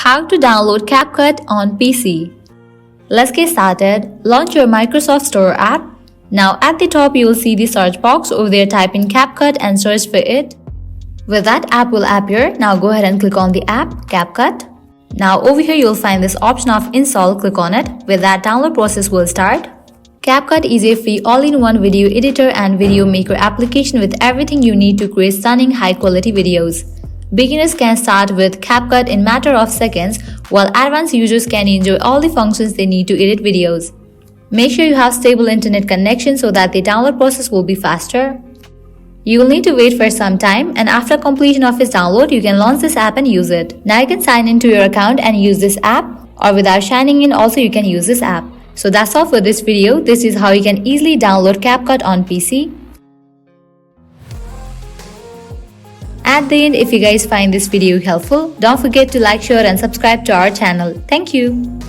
How to download CapCut on PC. Let's get started. Launch your Microsoft Store app. Now at the top you will see the search box. Over there type in CapCut and search for it. With that app will appear. Now go ahead and click on the app CapCut. Now over here you will find this option of install. Click on it. With that, download process will start. CapCut is a free all-in-one video editor and video maker application with everything you need to create stunning high-quality videos. Beginners can start with CapCut in matter of seconds, while advanced users can enjoy all the functions they need to edit videos. Make sure you have stable internet connection so that the download process will be faster. You will need to wait for some time, and after completion of its download, you can launch this app and use it. Now you can sign into your account and use this app, or without signing in also you can use this app. So that's all for this video. This is how you can easily download CapCut on PC. At the end, if you guys find this video helpful, don't forget to like, share and subscribe to our channel. Thank you.